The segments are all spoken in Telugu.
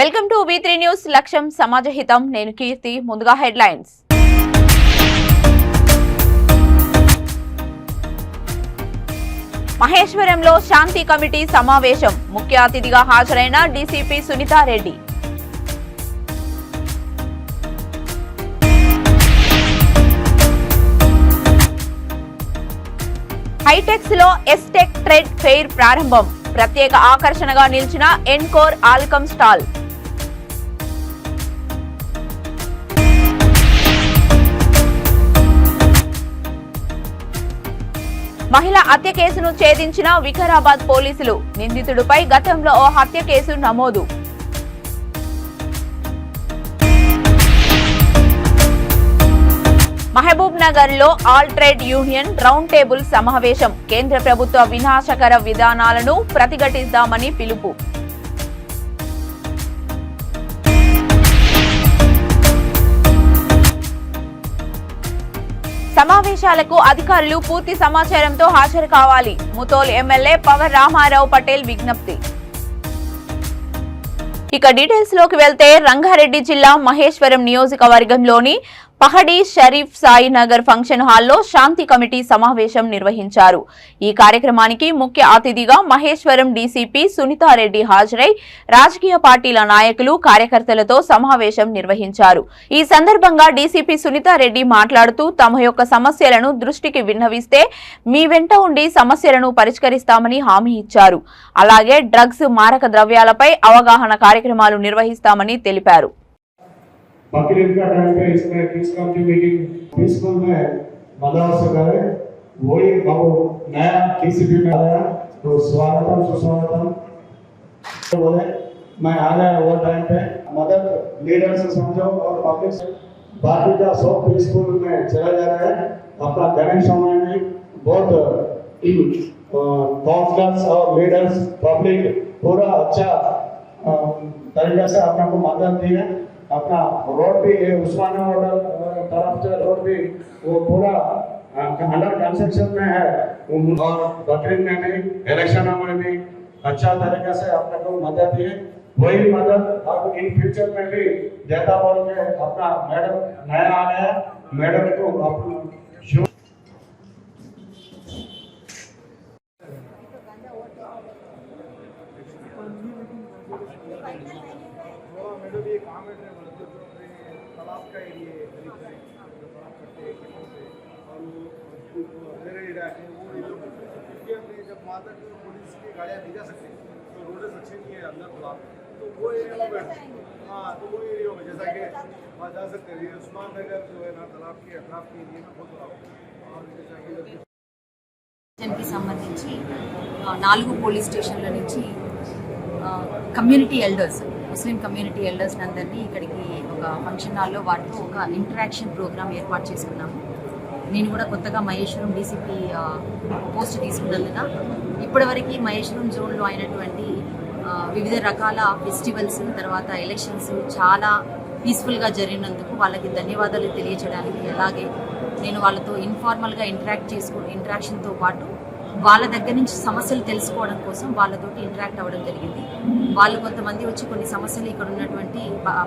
Welcome to V3 news. లక్ష్యం సమాజహితం. నేను కీర్తి. ముందుగా హెడ్లైన్స్. మహేశ్వరంలో శాంతి కమిటీ సమావేశం. ముఖ్య అతిథిగా హాజరైన డీసీపీ సునీతారెడ్డి. హైటెక్స్ లో ఎస్టెక్ ట్రేడ్ ఫెయిర్ ప్రారంభం. ప్రత్యేక ఆకర్షణగా నిలిచిన ఎన్కోర్ ఆల్కమ్ స్టాల్. మహిళ హత్య కేసును ఛేదించిన వికారాబాద్ పోలీసులు. నిందితుడిపై గతంలో ఓ హత్య కేసు నమోదు. మహబూబ్ నగర్ లో all trade union round table సమావేశం. కేంద్ర ప్రభుత్వ వినాశకర విధానాలను ప్రతిఘటిద్దామని పిలుపు. సమావేశాలకు అధికారులు పూర్తి సమాచారంతో హాజరు కావాలి. ముతోల్ ఎమ్మెల్యే పవర్ రామారావు పటేల్ విజ్ఞప్తి. ఇక డీటెయిల్స్ లోకి వెళ్తే రంగారెడ్డి జిల్లా మహేశ్వరం నియోజకవర్గంలోని పహడి షరీఫ్ సాయినగర్ ఫంక్షన్ హాల్లో శాంతి కమిటీ సమావేశం నిర్వహించారు. ఈ కార్యక్రమానికి ముఖ్య అతిథిగా మహేశ్వరం డీసీపీ సునీతారెడ్డి హాజరై రాజకీయ పార్టీల నాయకులు, కార్యకర్తలతో సమావేశం నిర్వహించారు. ఈ సందర్భంగా డీసీపీ సునీతారెడ్డి మాట్లాడుతూ తమ యొక్క సమస్యలను దృష్టికి విన్నవిస్తే మీ వెంట ఉండి సమస్యలను పరిష్కరిస్తామని హామీ ఇచ్చారు. అలాగే డ్రగ్స్, మారక ద్రవ్యాలపై అవగాహన కార్యక్రమాలు నిర్వహిస్తామని తెలిపారు. बकरीद का टाइम पे इसमें पीस कमेटी मीटिंग पीसफुल में मदद से करे वही बाबू नया टीसीपी में आया तो स्वागतम सुस्वागतम तो बोले मैं आ गया वो टाइम पे मदद लीडर से समझो और पब्लिक से बाकी का सब पीसफुल में चला जा रहा है। अपना गणेश समय में बहुत काउंसलर्स और लीडर्स पब्लिक पूरा अच्छा तरीके से अपने को मदद दी है। अपना रोड भी उस्मानिया तरफ से रोड भी वो पूरा अंडर कंस्ट्रक्शन में है और बकरीद में भी इलेक्शन में भी अच्छा तरीके से अपने को मदद दी है। वही मदद अब इन फ्यूचर में भी देता बोल के अपना मैडम नया आ गया मैडम को अपना तालाब का एरिया है तालाब कट्टे और मेरे इलाके वो क्योंकि हमने जब माता की पुलिस की गाड़ियाँ नहीं जा सकती तो रोड अच्छे नहीं है अंदर तालाब तो वो एरिया में बैठ हाँ तो वो एरिया में जैसा कि वहाँ जा सकते हैं उस्मान नगर जो है ना तालाब के अतराफ के एरिया में बहुत और जैसा कि కి సంబంధించి 4 పోలీస్ స్టేషన్ల నుంచి community elders, Muslim community elders అందరినీ ఇక్కడికి ఒక ఫంక్షన్ హాల్లో వాటితో ఒక ఇంటరాక్షన్ ప్రోగ్రామ్ ఏర్పాటు చేసుకున్నాము. నేను కూడా కొత్తగా మహేశ్వరం డీసీపీ పోస్ట్ తీసుకున్నందున ఇప్పటివరకు మహేశ్వరం జోన్లో అయినటువంటి వివిధ రకాల ఫెస్టివల్స్, తర్వాత ఎలక్షన్స్ చాలా పీస్ఫుల్గా జరిగినందుకు వాళ్ళకి ధన్యవాదాలు తెలియజేయడానికి, అలాగే నేను వాళ్ళతో ఇన్ఫార్మల్గా ఇంటరాక్షన్తో పాటు వాళ్ళ దగ్గర నుంచి సమస్యలు తెలుసుకోవడం కోసం వాళ్ళతోటి ఇంటరాక్ట్ అవ్వడం జరిగింది. వాళ్ళు కొంతమంది వచ్చి కొన్ని సమస్యలు ఇక్కడ ఉన్నటువంటి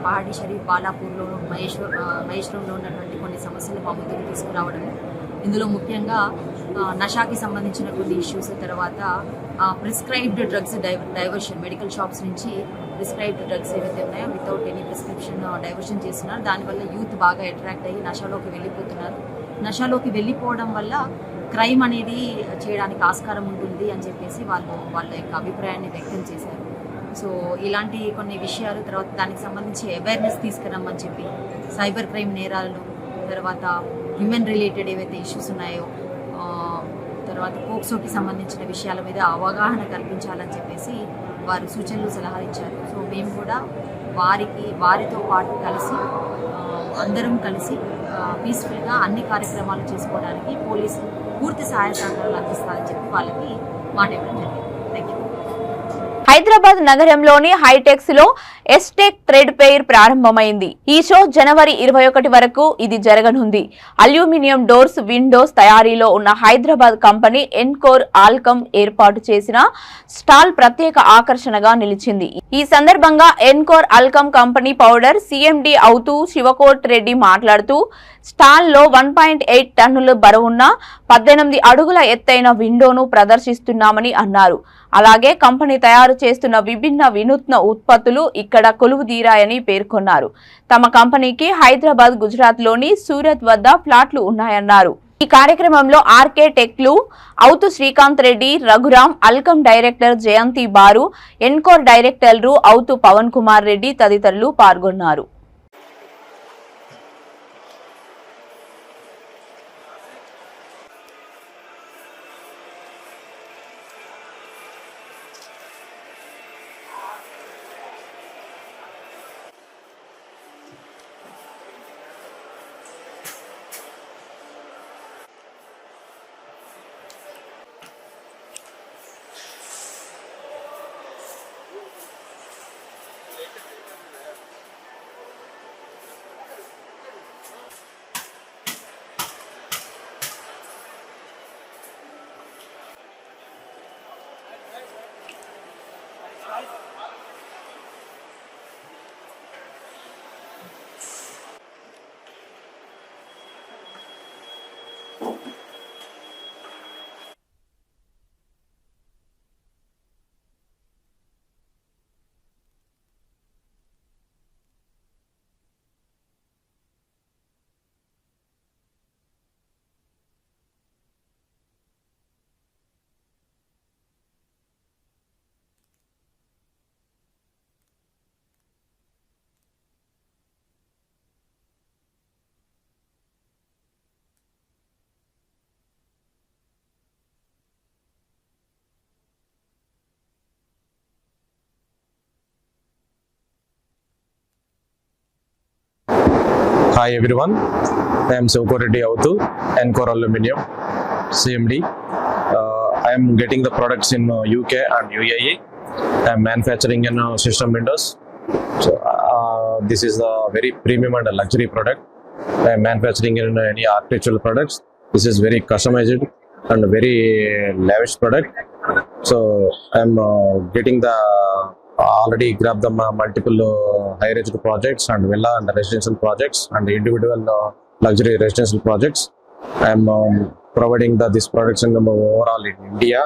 పహాడి షరీఫ్, బాలాపూర్లో, మహేశ్వరంలో ఉన్నటువంటి కొన్ని సమస్యలు మా ముందుకు తీసుకురావడం, ఇందులో ముఖ్యంగా నషాకి సంబంధించిన కొన్ని ఇష్యూస్, తర్వాత prescribed drugs diversion, medical shops నుంచి ప్రిస్క్రైబ్డ్ డ్రగ్స్ ఏవైతే ఉన్నాయో వితౌట్ ఎనీ ప్రిస్క్రిప్షన్ డైవర్షన్ చేస్తున్నారు. దానివల్ల యూత్ బాగా అట్రాక్ట్ అయ్యి నషాలోకి వెళ్ళిపోతున్నారు. నషాలోకి వెళ్ళిపోవడం వల్ల క్రైమ్ అనేది చేయడానికి ఆస్కారం ఉంటుంది అని చెప్పేసి వాళ్ళ యొక్క అభిప్రాయాన్ని వ్యక్తం చేశారు. సో ఇలాంటి కొన్ని విషయాలు, తర్వాత దానికి సంబంధించి అవేర్నెస్ తీసుకురమ్మని చెప్పి సైబర్ క్రైమ్ నేరాలు, తర్వాత హ్యూమన్ రిలేటెడ్ ఏవైతే ఇష్యూస్ ఉన్నాయో, తర్వాత పోక్సోకి సంబంధించిన విషయాల మీద అవగాహన కల్పించాలని చెప్పేసి వారు సూచనలు, సలహాలు ఇచ్చారు. సో మేము కూడా వారితో పాటు కలిసి అందరం కలిసి పీస్ఫుల్గా అన్ని కార్యక్రమాలు చేసుకోవడానికి పోలీసులు పూర్తి సహాయ సహకారాలు అందిస్తారని చెప్పి వాళ్ళకి మాట ఇవ్వడం జరిగింది. Thank you. హైదరాబాద్ నగరంలోని హైటెక్స్ లో ఎస్టెక్ థ్రెడ్ ఫెయిర్ ప్రారంభమైంది. ఈ షో జనవరి 21 వరకు ఇది జరగనుంది. అల్యూమినియం డోర్స్, విండోస్ తయారీలో ఉన్న హైదరాబాద్ కంపెనీ ఎన్కోర్ ఆల్కమ్ ఏర్పాటు చేసిన స్టాల్ ప్రత్యేక ఆకర్షణగా నిలిచింది. ఈ సందర్భంగా encore Alkem company powder CMD అవుతూ శివకోట్ రెడ్డి మాట్లాడుతూ స్టాల్లో 1.8 టన్నుల బరువున్న 18 అడుగుల ఎత్తైన విండోను ప్రదర్శిస్తున్నామని అన్నారు. అలాగే కంపెనీ తయారు చేస్తున్న విభిన్న వినూత్న ఉత్పత్తులు ఇక్కడ కొలువుదీరాయని పేర్కొన్నారు. తమ కంపెనీకి హైదరాబాద్, గుజరాత్ లోని సూరత్ వద్ద ఫ్లాట్లు ఉన్నాయన్నారు. ఈ కార్యక్రమంలో ఆర్కే టెక్లు అవుతు శ్రీకాంత్ రెడ్డి, రఘురాం, అల్కమ్ డైరెక్టర్ జయంతి బారు, ఎన్కోర్ డైరెక్టర్లు అవుతు పవన్ కుమార్ రెడ్డి తదితరులు పాల్గొన్నారు. Hi everyone, I am Shivakot Reddy Avuthu, Encor Aluminium, CMD. I am getting the products in UK and UAE. I am manufacturing in system windows. So this is a very premium and a luxury product. I am manufacturing in any architectural products. This is very customized and very lavish product. So I am getting the already grabbed the multiple high-rise projects and villa and residential projects and individual luxury residential projects. I am providing these products in overall in India,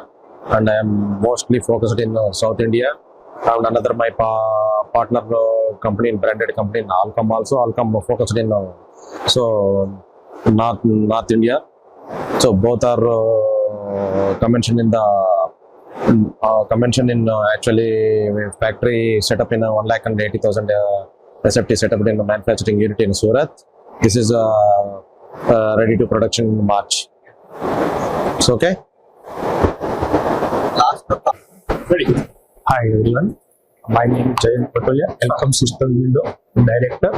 and I am mostly focused in South India. And another my partner company, branded company in Alcom also. Alcom focused in so North India. So both are convention in the convention in actually factory set up in 1,80,000 SFT set up in the manufacturing unit in Surat. This is ready to production in March. It's okay. Ready. Hi everyone, my name is Jayant Patolia, Alcom System Window Director.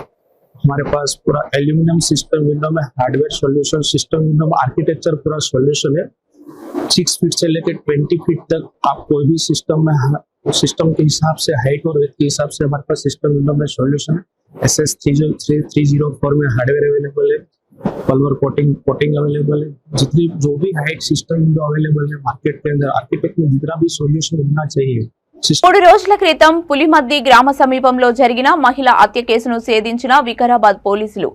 हमारे पास पूरा एल्यूमिनियम सिस्टम विंडो में हार्डवेयर सॉल्यूशन, सिस्टम विंडो में आर्किटेक्चर पूरा सॉल्यूशन है। 6 फीट से लेकर 20 फीट तक आप कोई भी सिस्टम में सिस्टम के हिसाब से हाइट और वेट के हिसाब से हमारे पास सिस्टम विंडो में सॉल्यूशन है। SS304 में हार्डवेयर अवेलेबल है, पल्वर कोटिंग अवेलेबल है। जितनी जो भी हाइट सिस्टम विंडो अवेलेबल है मार्केट के अंदर, आर्किटेक्ट में जितना भी सॉल्यूशन होना चाहिए। 3 రోజుల క్రితం పులిమద్ది గ్రామ సమీపంలో జరిగిన మహిళా హత్య కేసును ఛేదించిన వికారాబాద్ పోలీసులు.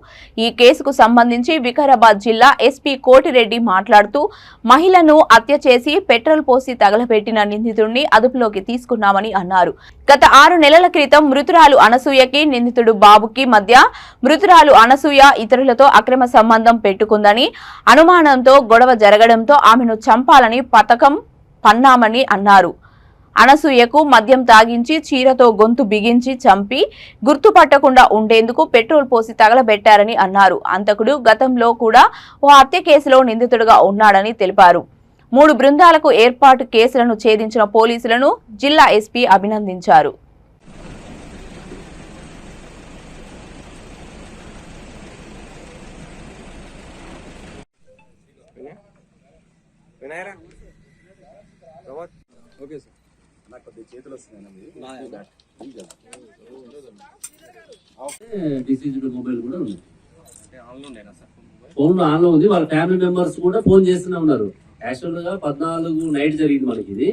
ఈ కేసుకు సంబంధించి వికారాబాద్ జిల్లా ఎస్పీ కోటిరెడ్డి మాట్లాడుతూ మహిళను హత్య చేసి పెట్రోల్ పోసి తగలబెట్టిన నిందితుడిని అదుపులోకి తీసుకున్నామని అన్నారు. గత 6 నెలల క్రితం మృతురాలు అనసూయకి నిందితుడు బాబుకి మధ్య మృతురాలు అనసూయ ఇతరులతో అక్రమ సంబంధం పెట్టుకుందని అనుమానంతో గొడవ జరగడంతో ఆమెను చంపాలని పథకం పన్నామని అన్నారు. అనసూయకు మద్యం తాగించి చీరతో గొంతు బిగించి చంపి గుర్తుపట్టకుండా ఉండేందుకు పెట్రోల్ పోసి తగలబెట్టారని అన్నారు. అంతకుడు గతంలో కూడా ఓ హత్య కేసులో నిందితుడిగా ఉన్నాడని తెలిపారు. 3 బృందాలకు ఏర్పాటు కేసులను ఛేదించిన పోలీసులను జిల్లా ఎస్పీ అభినందించారు. ఓకే సార్ నాకు డిసీజ్డ్ మొబైల్ కూడా ఉంది, ఫోన్ ఆన్లో ఉంది. వాళ్ళ ఫ్యామిలీ మెంబర్స్ కూడా ఫోన్ చేస్తూనే ఉన్నారు. యాక్చువల్ గా 14 నైట్ జరిగింది మనకి ఇది.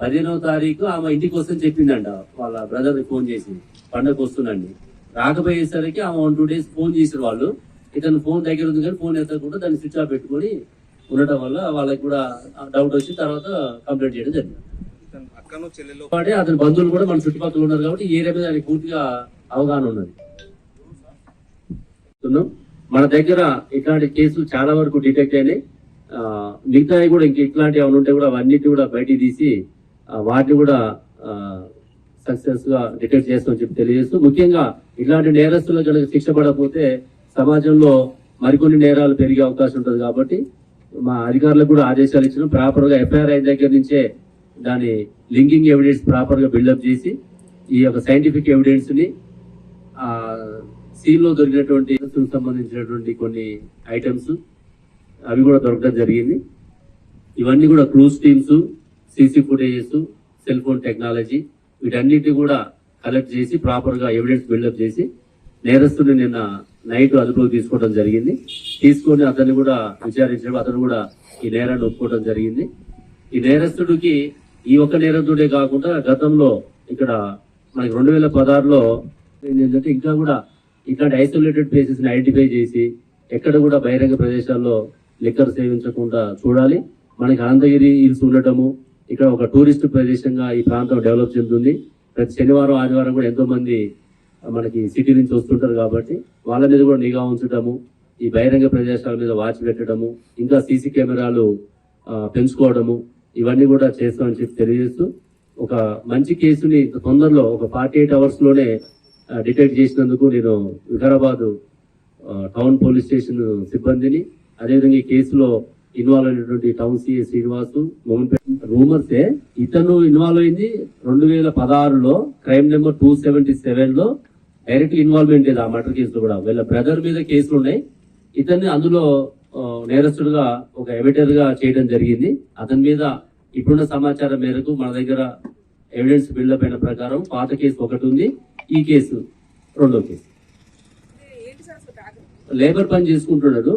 15వ తారీఖు ఆమె ఇంటికి వస్తుందని చెప్పిందంట వాళ్ళ బ్రదర్ ఫోన్ చేసి, పండగ వస్తుందండి. రాకపోయేసరికి ఆమె 1-2 days ఫోన్ చేసారు వాళ్ళు. ఇతను ఫోన్ దగ్గర ఉంది కానీ ఫోన్ ఎత్తకుండా దాన్ని స్విచ్ ఆఫ్ పెట్టుకొని ఉండటం వల్ల వాళ్ళకి కూడా డౌట్ వచ్చి తర్వాత కంప్లైంట్ చేయడం జరిగింది. అతని బంధువులు కూడా మన చుట్టుపక్కల ఉన్నారు కాబట్టి ఈ ఏరియా మీద ఆయనకి పూర్తిగా అవగాహన ఉన్నది. మన దగ్గర ఇట్లాంటి కేసులు చాలా వరకు డిటెక్ట్ అయినాయి. మిగతావి కూడా ఇట్లాంటివి ఏమైనా ఉంటే కూడా అవన్నిటి కూడా బయటికి తీసి వాటిని కూడా సక్సెస్ గా డిటెక్ట్ చేస్తామని చెప్పి తెలియజేస్తూ, ముఖ్యంగా ఇట్లాంటి నేరస్తులకు కనుక శిక్ష పడకపోతే సమాజంలో మరికొన్ని నేరాలు పెరిగే అవకాశం ఉంటుంది. కాబట్టి మా అధికారులకు కూడా ఆదేశాలు ఇచ్చిన ప్రాపర్ గా ఎఫ్ఐఆర్ అయిన దగ్గర నుంచే దాని లింకింగ్ ఎవిడెన్స్ ప్రాపర్ గా బిల్డప్ చేసి ఈ యొక్క సైంటిఫిక్ ఎవిడెన్స్ ని సీన్ లో దొరికినటువంటి సంబంధించినటువంటి కొన్ని ఐటమ్స్ అవి కూడా దొరకడం జరిగింది. ఇవన్నీ కూడా clues teams, CC footages, cell phone technology వీటన్నిటి కూడా కలెక్ట్ చేసి ప్రాపర్ గా ఎవిడెన్స్ బిల్డప్ చేసి నేరస్తుని నిన్న నైట్ అదుపులోకి తీసుకోవడం జరిగింది. తీసుకొని అతన్ని కూడా విచారించడం, అతను కూడా ఈ నేరాన్ని ఒప్పుకోవడం జరిగింది. ఈ నేరస్తుడికి ఈ ఒక్క నేరస్తుడే కాకుండా గతంలో ఇక్కడ మనకి 2016లో ఏంటంటే ఇంకా కూడా ఇట్లాంటి ఐసోలేటెడ్ ప్లేసెస్ ని ఐడెంటిఫై చేసి ఎక్కడ కూడా బహిరంగ ప్రదేశాల్లో లిక్కర్ సేవించకుండా చూడాలి. మనకి అనంతగిరి హిల్స్ ఉండటము, ఇక్కడ ఒక టూరిస్ట్ ప్రదేశంగా ఈ ప్రాంతం డెవలప్ చెందుతుంది. ప్రతి శనివారం ఆదివారం కూడా ఎంతో మంది మనకి సిటీ నుంచి వస్తుంటారు కాబట్టి వాళ్ళ మీద కూడా నిఘా ఉంచడము, ఈ బహిరంగ ప్రదేశాల మీద వాచ్ పెట్టడము, ఇంకా సీసీ కెమెరాలు పెంచుకోవడము ఇవన్నీ కూడా చేస్తామని చెప్పి తెలియజేస్తూ, ఒక మంచి కేసుని తొందరలో ఒక 48 hours లోనే డిటెక్ట్ చేసినందుకు నేను వికారాబాద్ టౌన్ పోలీస్ స్టేషన్ సిబ్బందిని, అదేవిధంగా ఈ కేసులో ఇన్వాల్వ్ అయినటువంటి టౌన్ సిఐ శ్రీనివాసు, రూమర్సే ఇతను ఇన్వాల్వ్ అయింది 2016లో క్రైమ్ నెంబర్ 277లో డైరెక్ట్ ఇన్వాల్వ్మెంట్ లేదు. ఆ మర్డర్ కేసులో కూడా వీళ్ళ బ్రదర్ మీద కేసులు ఉన్నాయి. ఇతన్ని అందులో నేరస్తుడుగా ఒక ఎవిటర్ గా చేయడం జరిగింది. అతని మీద ఇప్పుడున్న సమాచారం మేరకు మన దగ్గర ఎవిడెన్స్ బిల్డప్ అయిన ప్రకారం పాత కేసు ఒకటి ఉంది, ఈ కేసు రెండో కేసు. లేబర్ పని చేసుకుంటున్నాడు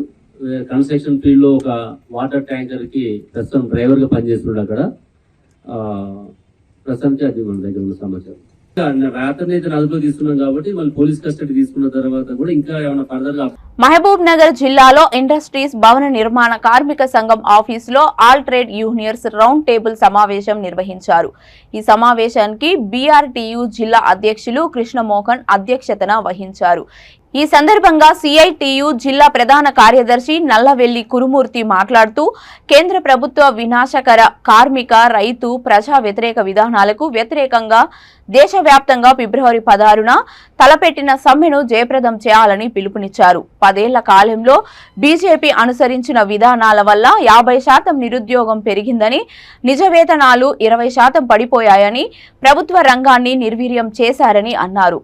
కన్స్ట్రక్షన్ ఫీల్డ్ లో, ఒక వాటర్ ట్యాంకర్ కి ప్రస్తుతం డ్రైవర్ గా పనిచేస్తున్నాడు అక్కడ. ప్రస్తుతానికి అది మన దగ్గర ఉన్న సమాచారం. అతన్ని అయితే అదుపులో తీసుకున్నాం కాబట్టి మళ్ళీ పోలీస్ కస్టడీ తీసుకున్న తర్వాత కూడా ఇంకా ఏమైనా ఫర్దర్ గా. మహబూబ్ నగర్ జిల్లాలో ఇండస్ట్రీస్ భవన నిర్మాణ కార్మిక సంఘం ఆఫీసులో all trade unions round table సమావేశం నిర్వహించారు. ఈ సమావేశానికి బీఆర్టీయూ జిల్లా అధ్యక్షులు కృష్ణమోహన్ అధ్యక్షతన వహించారు. ఈ సందర్భంగా సిఐటియు జిల్లా ప్రధాన కార్యదర్శి నల్లవెల్లి కురుమూర్తి మాట్లాడుతూ, కేంద్ర ప్రభుత్వ వినాశకర కార్మిక, రైతు, ప్రజా వ్యతిరేక విధానాలకు వ్యతిరేకంగా దేశవ్యాప్తంగా ఫిబ్రవరి 16న తలపెట్టిన సమ్మెను జయప్రదం చేయాలని పిలుపునిచ్చారు. 10 ఏళ్ల కాలంలో బీజేపీ అనుసరించిన విధానాల వల్ల 50% నిరుద్యోగం పెరిగిందని, నిజ వేతనాలు 20% పడిపోయాయని, ప్రభుత్వ రంగాన్ని నిర్వీర్యం చేశారని అన్నారు.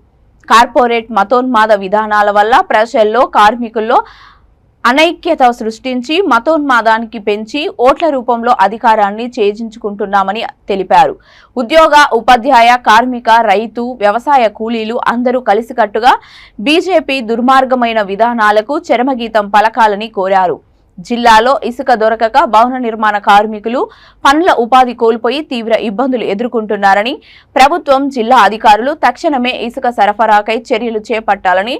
కార్పొరేట్ మతోన్మాద విధానాల వల్ల ప్రజల్లో, కార్మికుల్లో అనైక్యత సృష్టించి మతోన్మాదానికి పెంచి ఓట్ల రూపంలో అధికారాన్ని చేజించుకుంటున్నామని తెలిపారు. ఉద్యోగ, ఉపాధ్యాయ, కార్మిక, రైతు, వ్యవసాయ కూలీలు అందరూ కలిసికట్టుగా బీజేపీ దుర్మార్గమైన విధానాలకు చరమగీతం పలకాలని కోరారు. జిల్లాలో ఇసుక దొరకక భవన నిర్మాణ కార్మికులు పనుల ఉపాధి కోల్పోయి తీవ్ర ఇబ్బందులు ఎదుర్కొంటున్నారని, ప్రభుత్వం, జిల్లా అధికారులు తక్షణమే ఇసుక సరఫరాకై చర్యలు చేపట్టాలని,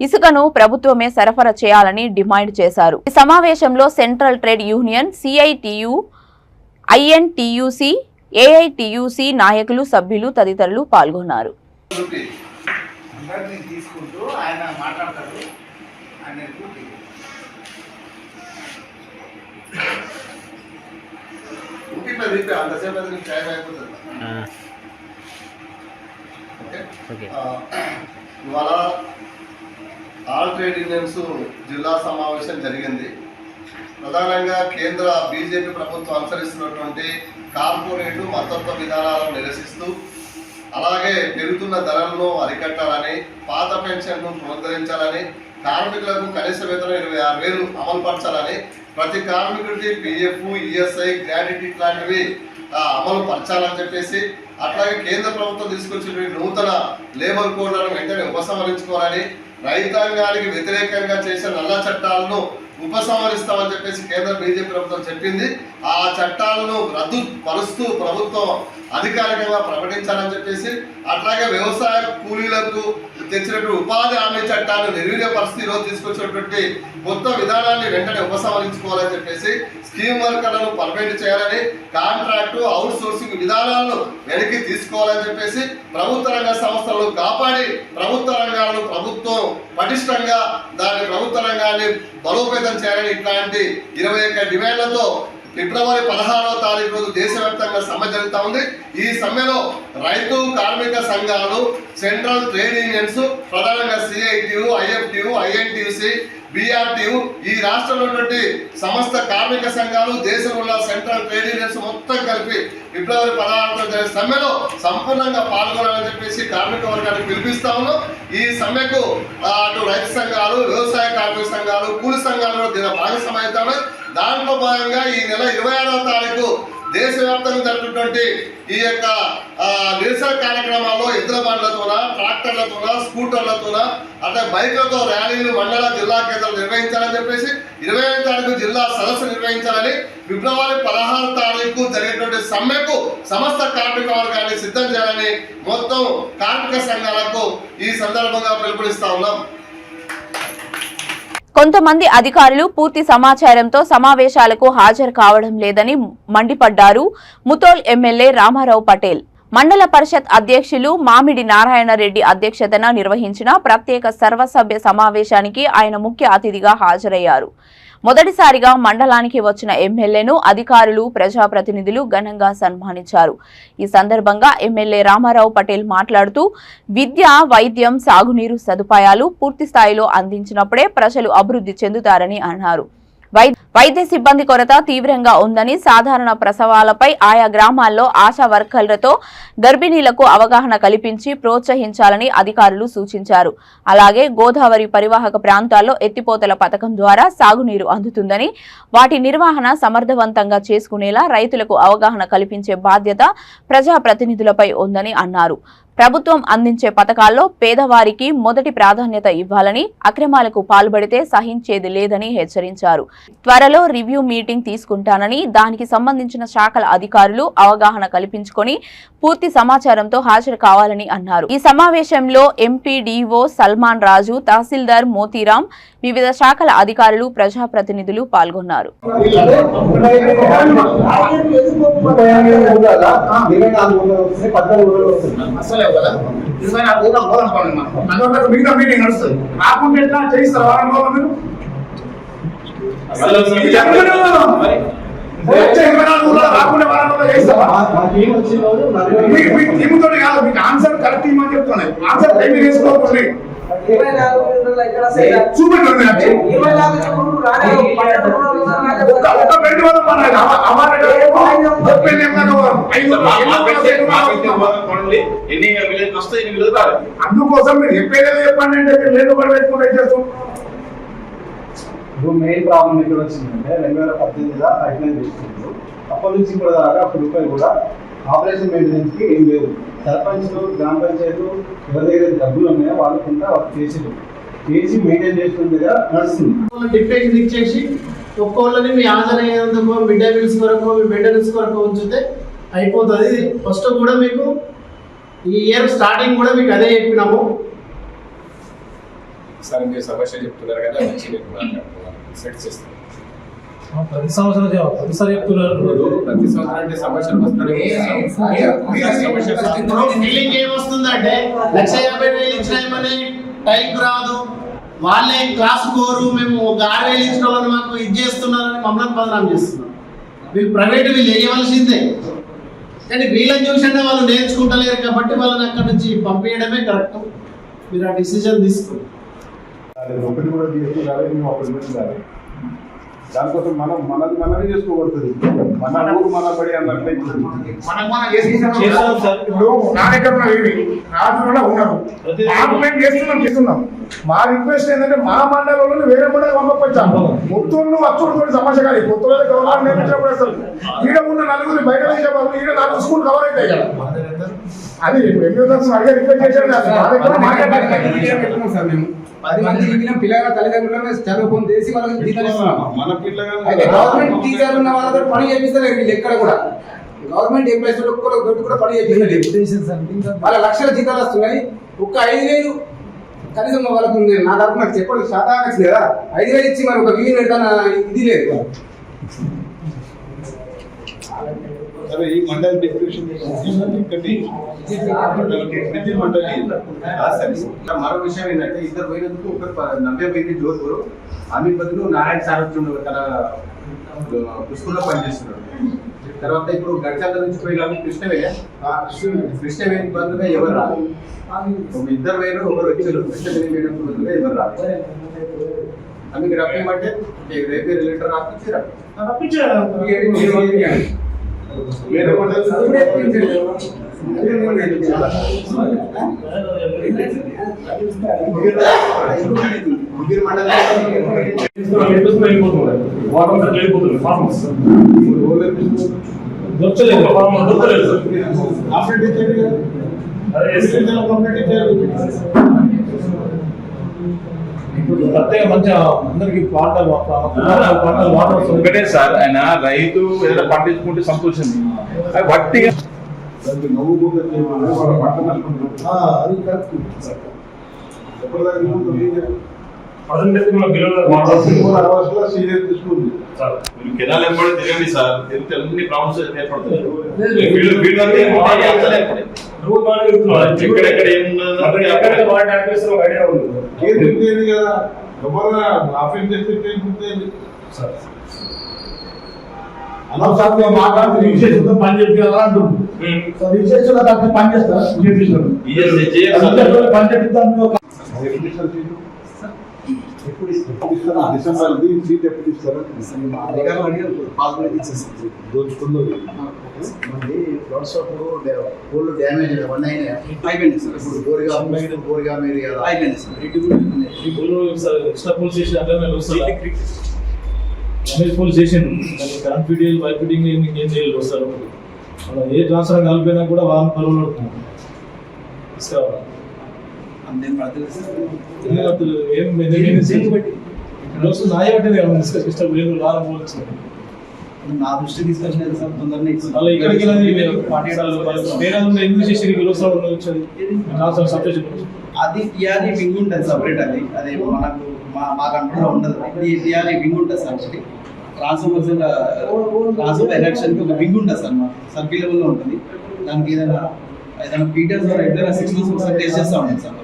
ఇసుకను ప్రభుత్వమే సరఫరా చేయాలని డిమాండ్ చేశారు. ఈ సమావేశంలో central trade union, CITU, INTUC, AITUC నాయకులు, సభ్యులు తదితరులు పాల్గొన్నారు. ఇవాళ ఆల్ ట్రేడ్ యూనియన్స్ జిల్లా సమావేశం జరిగింది. ప్రధానంగా కేంద్ర బీజేపీ ప్రభుత్వం అనుసరిస్తున్నటువంటి కార్పొరేటు మతత్వ విధానాలను నిరసిస్తూ, అలాగే పెరుగుతున్న ధరలను అరికట్టాలని, పాత పెన్షన్ను పునరుద్ధరించాలని, కార్మికులకు కనీస వేతనం 26,000 అమలుపరచాలని, ప్రతి కార్మికుడికి పిఎఫ్, ఈఎస్ఐ, గ్రాట్యుటీ లాంటివి అమలు పరచాలని చెప్పేసి అట్లాగే కేంద్ర ప్రభుత్వం తీసుకొచ్చిన నూతన లేబర్ కోడ్లను వెంటనే ఉపసంహరించుకోవాలని, రైతాంగానికి వ్యతిరేకంగా చేసిన నల్ల చట్టాలను ఉపసంహరిస్తామని చెప్పేసి కేంద్ర బీజేపీ ప్రభుత్వం చెప్పింది. ఆ చట్టాలను రద్దు పరుస్తూ ప్రభుత్వం అధికారికంగా ప్రకటించాలని చెప్పేసి, అట్లాగే వ్యవసాయ కూలీలకు తెచ్చినటువంటి ఉపాధి హామీ చట్టాన్ని నిర్వీర్యపరిస్థితి ఈరోజు తీసుకొచ్చినటువంటి కొత్త విధానాన్ని వెంటనే ఉపసంహరించుకోవాలని చెప్పేసి, స్కీమ్ వర్కర్లను పర్మనెంట్ చేయాలని, కాంట్రాక్టు అవుట్ సోర్సింగ్ విధానాలను వెనక్కి తీసుకోవాలని చెప్పేసి, ప్రభుత్వ రంగ సంస్థలను కాపాడి ప్రభుత్వ రంగాలను ప్రభుత్వం పటిష్టంగా దాని ప్రభుత్వ రంగాన్ని బలోపేతం చేయాలని ఇట్లాంటి 21 డిమాండ్లతో ఫిబ్రవరి 16వ తారీఖు రోజు దేశవ్యాప్తంగా సమ్మె జరుగుతూ ఉంది. ఈ సమ్మెలో రైతు కార్మిక సంఘాలు, సెంట్రల్ ట్రేడ్ యూనియన్స్, ప్రధానంగా సిఐటియు, ఐఎఫ్టియు, ఐఎన్టీయూసి, బిఆర్టీయు, ఈ రాష్ట్రంలో ఉన్నటువంటి సమస్త కార్మిక సంఘాలు, దేశంలో సెంట్రల్ ట్రేడ్ యూనియన్స్ మొత్తం కలిపి ఫిబ్రవరి 16వ జరిగే సమ్మెలో సంపూర్ణంగా పాల్గొనాలని చెప్పేసి కార్మిక వర్గానికి పిలిపిస్తా ఉన్నాం. ఈ సమ్మెకు అటు రైతు సంఘాలు, వ్యవసాయ కార్మిక సంఘాలు, కూలి సంఘాలు దీని భాగస్వామ్యం. దాంట్లో భాగంగా ఈ నెల 26వ తారీఖు దేశవ్యాప్తంగా జరుగుతున్నటువంటి ఈ యొక్క నిరసన కార్యక్రమాల్లో ఎద్దుల బండ్లతోన, ట్రాక్టర్లతోన, స్కూటర్లతోన, అట్లా బైక్లతో ర్యాలీలు మండల జిల్లా కేంద్రాలు నిర్వహించాలని చెప్పేసి 25వ తారీఖు జిల్లా సదస్సు నిర్వహించాలని, ఫిబ్రవరి 16వ తారీఖు జరిగేటువంటి సమ్మెకు సమస్త కార్మిక వర్గాన్ని సిద్ధం చేయాలని మొత్తం కార్మిక సంఘాలకు ఈ సందర్భంగా పిలుపునిస్తా ఉన్నాం. కొంతమంది అధికారులు పూర్తి సమాచారంతో సమావేశాలకు హాజరు కావడం లేదని మండిపడ్డారు ముతోల్ ఎమ్మెల్యే రామారావు పటేల్. మండల పరిషత్ అధ్యక్షులు మామిడి నారాయణ రెడ్డి అధ్యక్షతన నిర్వహించిన ప్రత్యేక సర్వసభ్య సమావేశానికి ఆయన ముఖ్య అతిథిగా హాజరయ్యారు. మొదటిసారిగా మండలానికి వచ్చిన ఎమ్మెల్యేను అధికారులు, ప్రజాప్రతినిధులు ఘనంగా సన్మానించారు. ఈ సందర్భంగా ఎమ్మెల్యే రామారావు పటేల్ మాట్లాడుతూ విద్య, వైద్యం, సాగునీరు సదుపాయాలు పూర్తి స్థాయిలో అందించినప్పుడే ప్రజలు అభివృద్ధి చెందుతారని అన్నారు. వైద్య సిబ్బంది కొరత తీవ్రంగా ఉందని, సాధారణ ప్రసవాలపై ఆయా గ్రామాల్లో ఆశా వర్కర్లతో గర్భిణీలకు అవగాహన కల్పించి ప్రోత్సహించాలని అధికారులు సూచించారు. అలాగే గోదావరి పరివాహక ప్రాంతాల్లో ఎత్తిపోతల పథకం ద్వారా సాగునీరు అందుతుందని, వాటి నిర్వహణ సమర్థవంతంగా చేసుకునేలా రైతులకు అవగాహన కల్పించే బాధ్యత ప్రజాప్రతినిధులపై ఉందని అన్నారు. ప్రభుత్వం అందించే పథకాల్లో పేదవారికి మొదటి ప్రాధాన్యత ఇవ్వాలని, అక్రమాలకు పాల్పడితే సహించేది లేదని హెచ్చరించారు. త్వరలో రివ్యూ మీటింగ్ తీసుకుంటానని, దానికి సంబంధించిన శాఖల అధికారులు అవగాహన కల్పించుకొని పూర్తి సమాచారంతో హాజరు కావాలని అన్నారు. ఈ సమావేశంలో ఎంపీడీఓ సల్మాన్ రాజు, తహసీల్దార్ మోతీరాం, వివిధ శాఖల అధికారులు, ప్రజాప్రతినిధులు పాల్గొన్నారు. ఆన్సర్ కరెక్ట్ ఇవ్వమని చెప్తున్నాయి. ఆన్సర్ వేసుకోకండి. అందుకోసం మీరు చెప్పేది చెప్పండి అంటే లేదు పెట్టుకుంటే చేస్తాం. ఇప్పుడు మెయిన్ ప్రాబ్లం ఎక్కడ వచ్చిందంటే 2018 పైప్లైన్ చేస్తున్నారు. అప్పటి నుంచి ఇప్పుడు దాకా రూపాయలు కూడా ఆపరేషన్ మెయింటెనెన్స్ ఏం లేదు. సర్పంచ్లు, గ్రామ పంచాయతీలు ఎవరి దగ్గర డబ్బులు ఉన్నాయో వాళ్ళకుంటా వర్క్ చేసి మెయింటైన్ చేస్తుండగా నడుస్తుంది. డిప్యూటేషన్ ఇచ్చేసి ఒక్కోళ్ళని మీ హాజరయ్యేందుకు, మిడ్ డే మీల్స్ కొరకు, మీ మెయింటెనెన్స్ కొరకు ఉంచితే అయిపోతుంది. ఫస్ట్ కూడా మీకు ఈ ఇయర్ స్టార్టింగ్ కూడా మీకు అదే చెప్పినాము. సార్ మీరు సమస్య చెప్తున్నారు కదా, మంచి సెట్ చేస్తాం. ప్రతి సంవత్సరం చెప్తున్నారు. ప్రతి సంవత్సరం అంటే సమస్యలు వస్తాయి. ఫీలింగ్ ఏమొస్తుందంటే 1,50,000 ఇచ్చినామని టైంకి రాదు, వాళ్ళే క్లాస్ కోరు, మేము 6,000 ఇచ్చిన వాళ్ళని మాకు ఇది చేస్తున్నారని మమ్మల్ని బదనాం చేస్తున్నారు. వీళ్ళు ప్రైవేట్ వీళ్ళు వేయవలసిందే, కానీ వీళ్ళని చూసంటే వాళ్ళు నేర్చుకుంటలేరు కాబట్టి వాళ్ళని అక్కడి నుంచి పంపించడమే కరెక్ట్. మీరు ఆ డిసిజన్ తీసుకోండి. ఒకటి కూడా తీసుకున్నారు, మేము ఒకటి పెట్టాలి. దానికోసం మనమే చేసుకోబడుతుంది. మన ఊరు మన పడి అన్నట్లయితే నా దగ్గర రాజులో ఉన్నారు. మేము చేస్తున్నాం. మా రిక్వెస్ట్ ఏంటంటే మా మండలంలో వేరే మండలం పంపకొచ్చాము. మొత్తంలో అచ్చుడు సమస్య కాదు. కొత్తలో గవర్నమెంట్ నేర్పించినప్పుడు అసలు ఈడ ఉన్న 4 బయట ఈడ 4 స్కూల్ కవర్ అవుతాయి కదా. అది రిక్వెస్ట్ చేశాడు సార్ మేము 10 మంది మిగిలిన పిల్లల తల్లిదండ్రులను చదువుకొని చేసి వాళ్ళకి జీతాలు ఇస్తున్నాం. మన పిల్లగానే అయితే గవర్నమెంట్ టీచర్లు ఉన్న వాళ్ళతో పని చేపిస్తలేదు వీళ్ళు ఎక్కడ కూడా. గవర్నమెంట్ ఎంప్లాయీస్ ఒక్కరు కూడా పని చేపిస్తలేదు. వాళ్ళ లక్షల జీతాలు వస్తున్నాయి. ఒక్క 5,000 కనీసం వాళ్ళకు నా తరపు నాకు చెప్పండి శాతం వచ్చింది కదా 5,000 ఇచ్చి మరి ఒక వీలు పెడతాను ఇది లేదు. అరే ఈ మండల్ డిస్క్రిప్షన్ మరో విషయం ఏంటంటే ఇద్దరు పోయినందుకు ఒకరు 90 పోయింది జోధ్పూర్. ఆమె బదులు నారాయణ సార్ తన స్కూల్లో పనిచేస్తున్నాడు. తర్వాత ఇప్పుడు గడ్చాల నుంచి పోయి కృష్ణవేణి బదులుగా ఎవరు రాదు. ఇద్దరు వేరు ఒకరు వచ్చారు. కృష్ణవేణి వేయడం బదులుగా ఎవరు రాదు. ఆమెకి రప్పిమంటే రేపే రిలేటర్ రప్పించారు. వేరే మండల్ ప్రత్యేక మంచిగా అందరికి పంటలు వాటర్ ఒకటే సార్, ఆయన రైతు ఏదైనా పండించుకుంటే సంతోషం. వట్టిగా అది కరెక్ట్. సీరియస్ తీసుకుంది కెనాల్ ఎంబడి తిరగండి సార్, తిరిగితే అన్ని ప్రాబ్లమ్స్ ఏర్పడతాయి. ఎక్కడెక్కడ ఏది కదా ఎవరు ఆఫీస్ చేస్తే అనవసరంగా మాట్లాడితే విశేషంతో పని చేయాలా అంటుంది. విశేషంగా దాంట్లో పని చేస్తారా పని చేపిస్తాను. డిసెంబర్ సీట్ ఎప్పుడు ఇస్తారా? డ్యామేజ్ అయిపోయింది సార్. పోలీస్ స్టేషన్ కాన్ఫిడెన్స్ వైఫిడింగ్ ఏం చేయాలి వస్తారు. అలా ఏ ట్రాన్స్ఫర్ కలిపినా కూడా వాళ్ళ పనులు పడుతున్నారు. ఏం నాయబట్టింది నా దృష్టి తీసుకొచ్చినది సార్. తొందరగా ఇక్కడికి అది టీఆర్ఈ వింగ్ ఉంటుంది సపరేట్. అది మనకు మా కంట్రోల్లో ఉండదు. టీఆర్ఈ వింగ్ ఉంటుంది సార్. ఒకటి ట్రాన్స్ఫర్ ఎలక్షన్కి ఒక వింగ్ ఉంటుంది సార్. మా సర్కిల్ లెవెల్లో ఉంటుంది. దానికి ఏదైనా పీటర్స్ ఎట్లా 6 months ఒకసారి టెస్ట్ చేస్తూ ఉంటుంది సార్.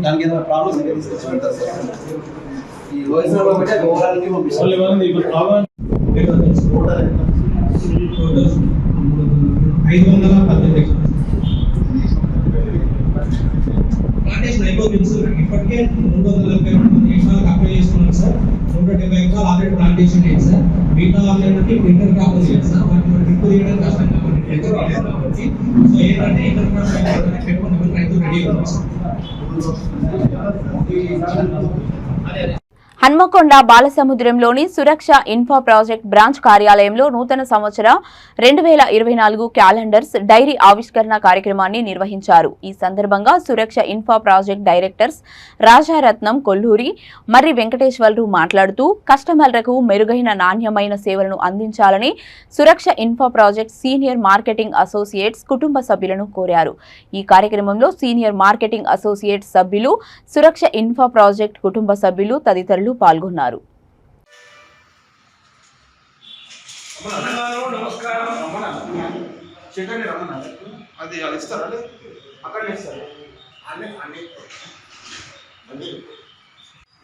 దానికి ఏదైనా ప్రాబ్లమ్స్ అయితే తీసుకొచ్చి పెడతారు సార్. ఈ ఓఎస్ఆర్ ఒకటి అది ఓవరాల్కి పంపిస్తారు. ప్లాంటేషన్ అయిపోతుంది సార్. ఇప్పటికే 342 ఎకరాలకు అప్లై చేసుకున్నాం సార్. 170 ఎకరాలు ఆల్రెడీ ప్లాంటేషన్ అయ్యింది సార్. మిగతా వాళ్ళకి ఇంటర్ క్రాప్ ఉంది సార్. వాటిని డ్రిప్ తీయడం కష్టం కాబట్టి ఇంటర్ రాలేదు కాబట్టి సో ఏంటంటే ఇంటర్ క్రాప్ పెట్టుకుని రైతులు రెడీ అవుతుంది సార్. హన్మకొండ బాలసముద్రంలోని సురక్ష ఇన్ఫా ప్రాజెక్ట్ బ్రాంచ్ కార్యాలయంలో నూతన సంవత్సర 2024 క్యాలెండర్స్ డైరీ ఆవిష్కరణ కార్యక్రమాన్ని నిర్వహించారు. ఈ సందర్భంగా సురక్ష ఇన్ఫా ప్రాజెక్ట్ డైరెక్టర్స్ రాజారత్నం కొల్లూరి, మర్రి వెంకటేశ్వర్లు మాట్లాడుతూ కస్టమర్లకు మెరుగైన నాణ్యమైన సేవలను అందించాలని సురక్ష ఇన్ఫా ప్రాజెక్ట్ సీనియర్ మార్కెటింగ్ అసోసియేట్స్ కుటుంబ సభ్యులను కోరారు. ఈ కార్యక్రమంలో సీనియర్ మార్కెటింగ్ అసోసియేట్స్ సభ్యులు, సురక్ష ఇన్ఫా ప్రాజెక్ట్ కుటుంబ సభ్యులు తదితరులు పాల్గొన్నారు.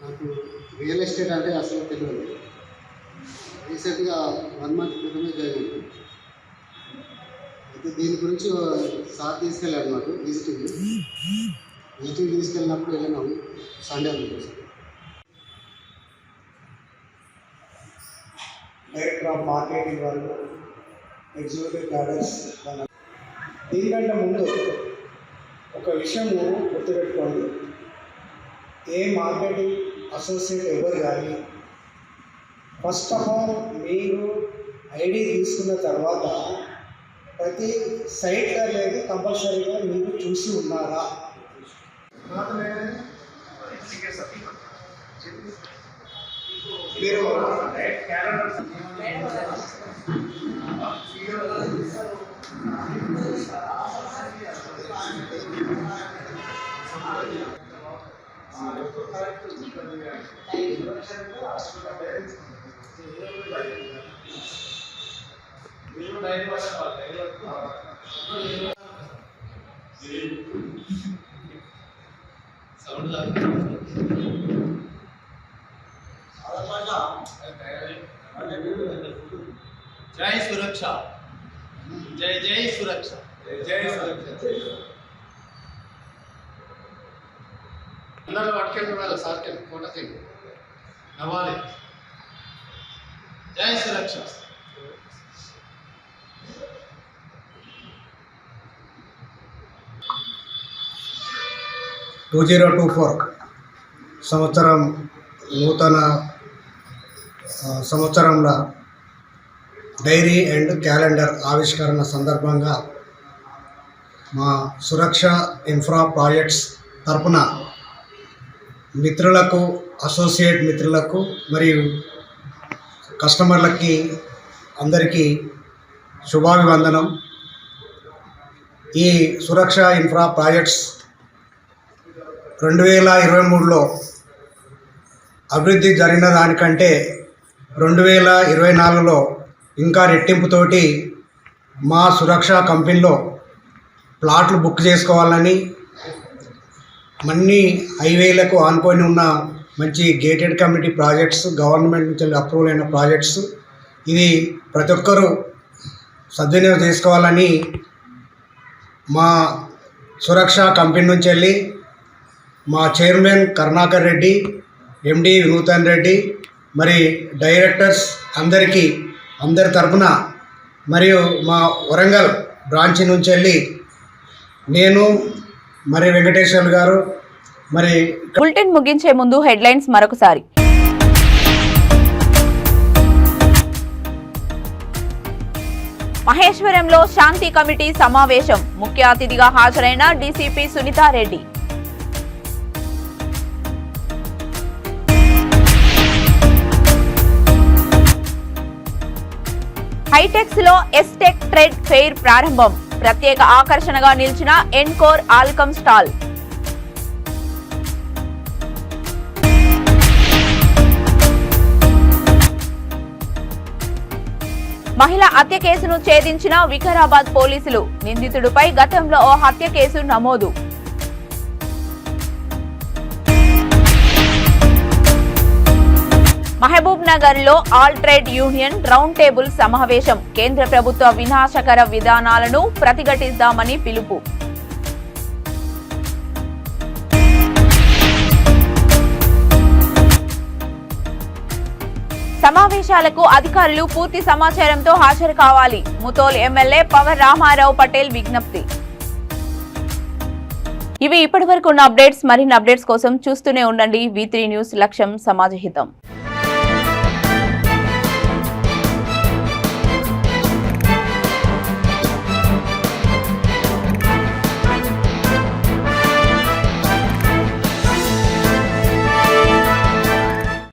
నాకు రియల్ ఎస్టేట్ అంటే అసలు తెలియదు. రీసెంట్గా 1 month క్రితమే జాయిన్ అయ్యింది. అయితే దీని గురించి సార్ తీసుకెళ్ళాడు నాకు విజిటింగ్ తీసుకెళ్ళినప్పుడు వెళ్ళినాం సండే అనుకుంటా. డైరెక్టర్ ఆఫ్ మార్కెటింగ్ వాళ్ళు, ఎగ్జిక్యూటివ్ క్యాడర్స్. దీనికంటే ముందు ఒక విషయము గుర్తుపెట్టుకోండి. ఏ మార్కెటింగ్ అసోసియేట్ ఎవరు కానీ ఫస్ట్ ఆఫ్ ఆల్ మీరు ఐడి తీసుకున్న తర్వాత ప్రతి సైట్ అనేది కంపల్సరీగా మీరు చూసి ఉన్నారా? మీరు జై సురక్ష, జై జై సురక్ష, జై సురక్ష. అందరూ పట్టుకెళ్ళి వాళ్ళు సార్కి ఫోటోకి నవ్వాలి. జై సురక్ష. 2024 సంవత్సరం నూతన సంవత్సరంలో డైరీ అండ్ క్యాలెండర్ ఆవిష్కరణ సందర్భంగా మా సురక్ష ఇన్ఫ్రా ప్రాజెక్ట్స్ తరపున మిత్రులకు, అసోసియేట్ మిత్రులకు మరియు కస్టమర్లకి అందరికీ శుభాభివందనం. ఈ సురక్ష ఇన్ఫ్రా ప్రాజెక్ట్స్ 2023లో అభివృద్ధి జరిగిన దానికంటే 2024లో ఇంకా రెట్టింపుతోటి మా సురక్ష కంపెనీలో ప్లాట్లు బుక్ చేసుకోవాలని, అన్ని హైవేలకు ఆనుకొని ఉన్న మంచి గేటెడ్ కమ్యూనిటీ ప్రాజెక్ట్స్, గవర్నమెంట్ నుంచి అప్రూవల్ అయిన ప్రాజెక్ట్స్, ఇది ప్రతి ఒక్కరూ సద్వినియోగం చేసుకోవాలని మా సురక్ష కంపెనీ నుంచి వెళ్ళి మా చైర్మన్ కరుణాకర్ రెడ్డి, ఎండి వినూతన్ రెడ్డి, మరి డైరెక్టర్స్ అందరి తరపున, మరియు మా వరంగల్ బ్రాంచ్ నుంచి వెళ్ళి నేను, మరి వెంకటేశ్వర్ గారు, మరి బులెటిన్ ముగించే ముందు హెడ్లైన్స్ మరొకసారి. మహేశ్వరంలో శాంతి కమిటీ సమావేశం, ముఖ్య అతిథిగా హాజరైన డీసీపీ సునీతారెడ్డి. హైటెక్స్ లో ఎస్టెక్ ట్రేడ్ ఫెయిర్ ప్రారంభం, ప్రత్యేక ఆకర్షణగా నిలిచిన ఎన్కోర్ ఆల్కమ్ స్టాల్. మహిళ హత్య కేసును ఛేదించిన వికారాబాద్ పోలీసులు, నిందితుడిపై గతంలో ఓ హత్య కేసు నమోదు. మహబూబ్ నగర్ లో all trade union round table సమావేశం, కేంద్ర ప్రభుత్వ వినాశకర విధానాలను ప్రతిఘటిద్దామని పిలుపు. సమావేశాలకు అధికారులు పూర్తి సమాచారంతో హాజరు కావాలి, ముతోల్ ఎమ్మెల్యే పవర్ రామారావు పటేల్ విజ్ఞప్తి. ఇవి ఇప్పటివరకు ఉన్న అప్డేట్స్. మరిన్ని అప్డేట్స్ కోసం చూస్తూనే ఉండండి V3 న్యూస్. లక్ష్యం సమాజ హితం.